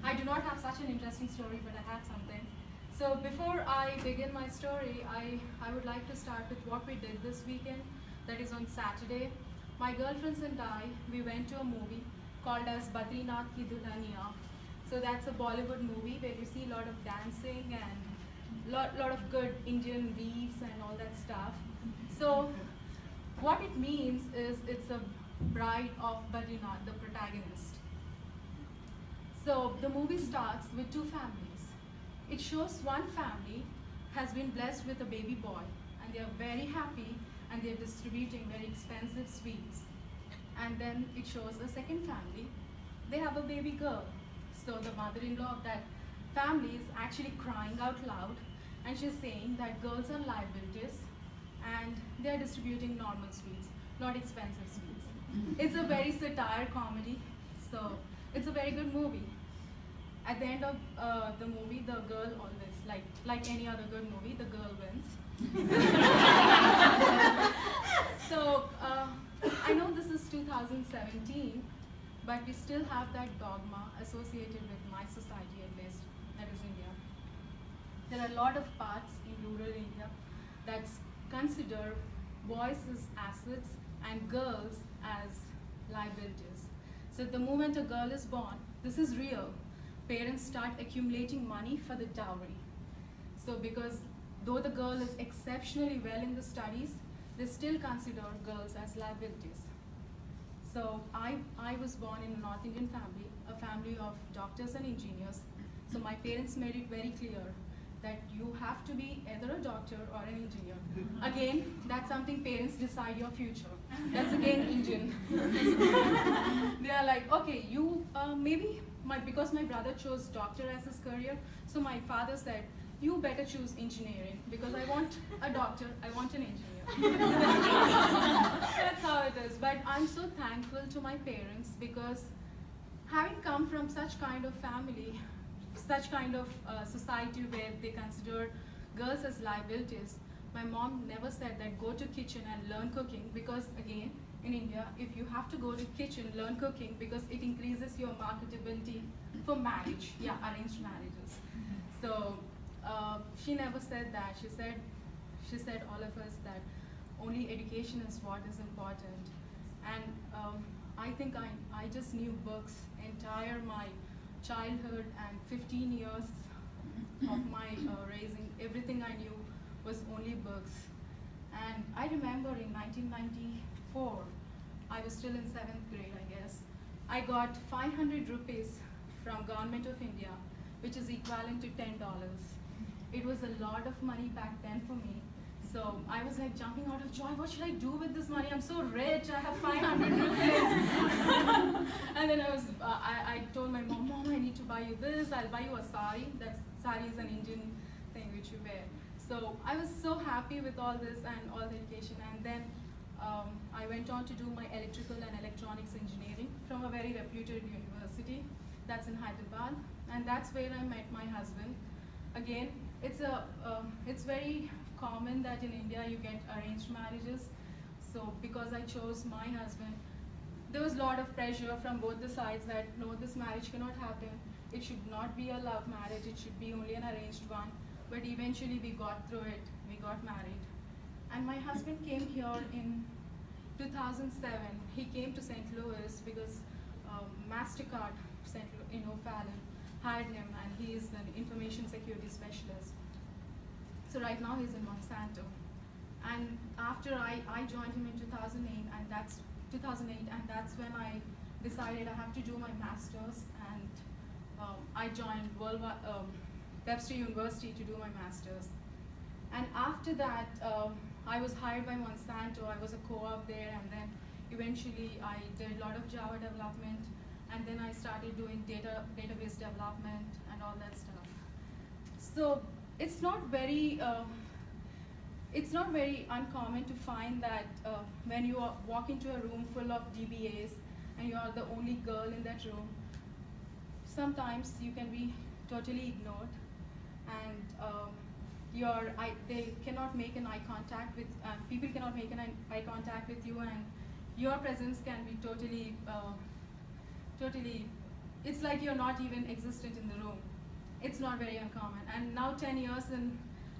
I do not have such an interesting story, but I have something. So before I begin my story, I would like to start with what we did this weekend, that is on Saturday. My girlfriends and I, we went to a movie called as Badrinath Ki Dulhaniya. So that's a Bollywood movie where you see a lot of dancing and lot of good Indian weaves and all that stuff. So what it means is it's a bride of Badrinath, the protagonist. So the movie starts with two families. It shows one family has been blessed with a baby boy and they are very happy and they're distributing very expensive sweets. And then it shows a second family. They have a baby girl. So the mother-in-law of that family is actually crying out loud and she's saying that girls are liabilities and they're distributing normal sweets, not expensive sweets. It's a very satire comedy, so it's a very good movie. At the end of the movie, the girl always, like any other good movie, the girl wins. So I know this is 2017, but we still have that dogma associated with my society at least, that is India. There are a lot of parts in rural India that consider boys as assets and girls as liabilities. So the moment a girl is born, this is real. Parents start accumulating money for the dowry. So because though the girl is exceptionally well in the studies, they still consider girls as liabilities. So I was born in a North Indian family, a family of doctors and engineers. So my parents made it very clear that you have to be either a doctor or an engineer. Again, that's something parents decide your future. That's again Indian. They are like, okay, you maybe because my brother chose doctor as his career, so my father said, you better choose engineering because I want a doctor, I want an engineer. That's how it is. But I'm so thankful to my parents because having come from such kind of family, such kind of society where they consider girls as liabilities, my mom never said that go to kitchen and learn cooking because again, in India, if you have to go to kitchen, learn cooking because it increases your marketability for marriage, arranged marriages. So she never said that. She said all of us that only education is what is important. And I think I just knew books entire my childhood and 15 years of my raising. Everything I knew was only books. And I remember in 1994, I was still in 7th grade, I guess. I got 500 rupees from Government of India, which is equivalent to $10. It was a lot of money back then for me. So I was like jumping out of joy. What should I do with this money? I'm so rich. I have 500 rupees. And then I told my mom, Mom, I need to buy you this. I'll buy you a sari. Sari is an Indian thing which you wear. So I was so happy with all this and all the education. And then I went on to do my electrical and electronics engineering from a very reputed university. That's in Hyderabad. And that's where I met my husband. Again, it's very common that in India you get arranged marriages. So because I chose my husband, there was a lot of pressure from both the sides that no, this marriage cannot happen. It should not be a love marriage, it should be only an arranged one. But eventually we got through it, we got married. And my husband came here in 2007. He came to St. Louis because MasterCard, Fallon, hired him and he is an information security specialist. So right now he's in Monsanto. And after I joined him in 2008 and that's when I decided I have to do my master's and I joined Webster University to do my master's. And after that, I was hired by Monsanto. I was a co-op there and then eventually I did a lot of Java development and then I started doing database development and all that stuff. So it's not very uncommon to find that when you walk into a room full of DBAs and you are the only girl in that room, sometimes you can be totally ignored and they cannot make an eye contact with, people cannot make an eye contact with you and your presence can be totally it's like you're not even existent in the room. It's not very uncommon. And now 10 years in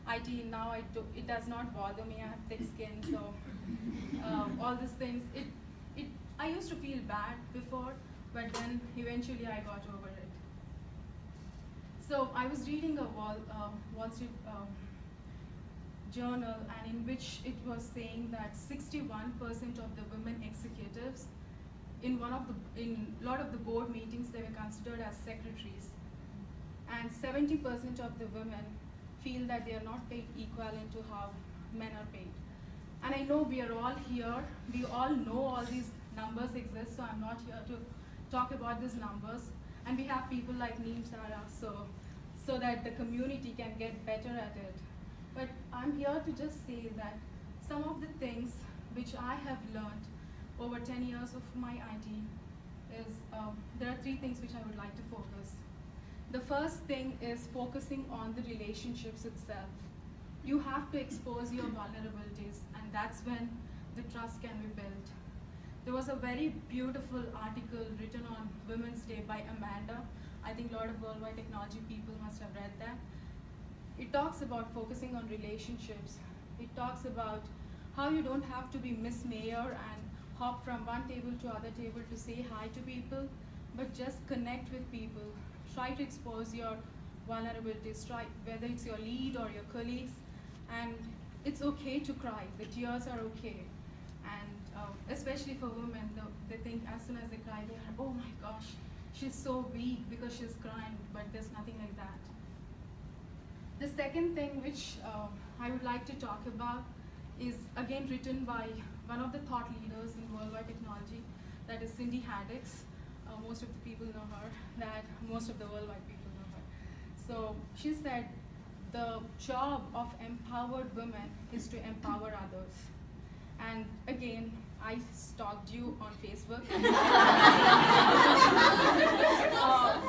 IT, now it does not bother me. I have thick skin, so all these things. I used to feel bad before, but then eventually I got over it. So I was reading a Wall Street journal, and in which it was saying that 61% of the women executives in a lot of the board meetings, they were considered as secretaries, and 70% of the women feel that they are not paid equivalent to how men are paid. And I know we are all here, we all know all these numbers exist, so I'm not here to talk about these numbers. And we have people like Neem Sara, so that the community can get better at it. But I'm here to just say that some of the things which I have learned over 10 years of my IT is, there are 3 things which I would like to focus. The first thing is focusing on the relationships itself. You have to expose your vulnerabilities, and that's when the trust can be built. There was a very beautiful article written on Women's Day by Amanda. I think a lot of worldwide technology people must have read that. It talks about focusing on relationships. It talks about how you don't have to be Miss Mayor and hop from one table to other table to say hi to people, but just connect with people. Try to expose your vulnerabilities, whether it's your lead or your colleagues, and it's okay to cry. The tears are okay. And especially for women, they think as soon as they cry, they're, oh my gosh, she's so weak because she's crying, but there's nothing like that. The second thing which I would like to talk about is again written by one of the thought leaders in worldwide technology, that is Cindy Haddix. Most of the people know her, most of the worldwide people know her. So she said, the job of empowered women is to empower others. And again, I stalked you on Facebook.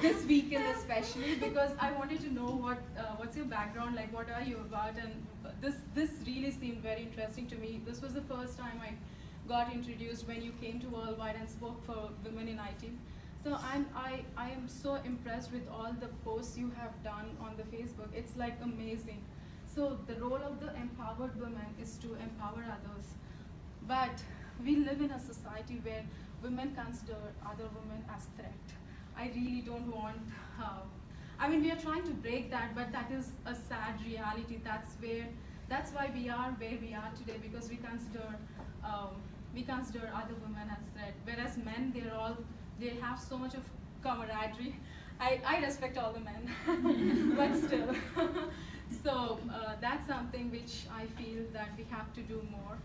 This weekend especially, because I wanted to know what's your background, like what are you about, and this really seemed very interesting to me. This was the first time I got introduced when you came to Worldwide and spoke for women in IT. So I am so impressed with all the posts you have done on the Facebook. It's like amazing. So the role of the empowered woman is to empower others. But we live in a society where women consider other women as threat. I really don't want, I mean, we are trying to break that, but that is a sad reality. That's why we are where we are today, because we consider other women as threat. Whereas men, they have so much of camaraderie. I respect all the men, but still. So that's something which I feel that we have to do more.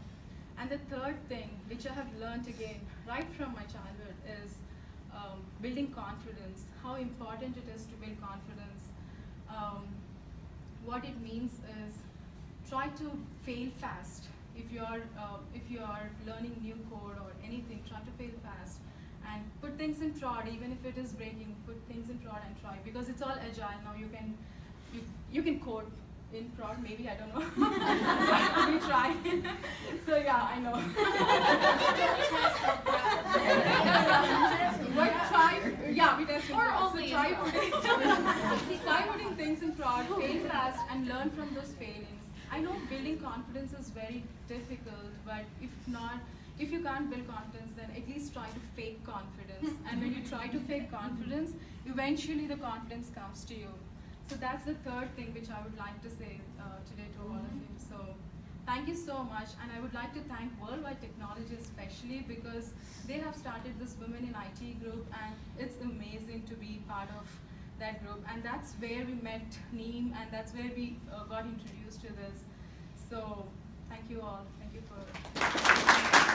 And the third thing, which I have learned again, right from my childhood, is building confidence, how important it is to build confidence. What it means is try to fail fast. If you are learning new code or anything, try to fail fast and put things in prod, even if it is breaking, put things in prod and try, because it's all agile now. You can code in prod, maybe, I don't know. We try. So yeah, I know. We test it. So try putting things in prod, fail fast, and learn from those failings. I know building confidence is very difficult, but if you can't build confidence, then at least try to fake confidence. And when you try to fake confidence, eventually the confidence comes to you. So that's the third thing which I would like to say today to all of you. So thank you so much, and I would like to thank Worldwide Technology especially, because they have started this Women in IT group, and it's amazing to be part of that group. And that's where we met Neem, and that's where we got introduced to this. So thank you all. Thank you for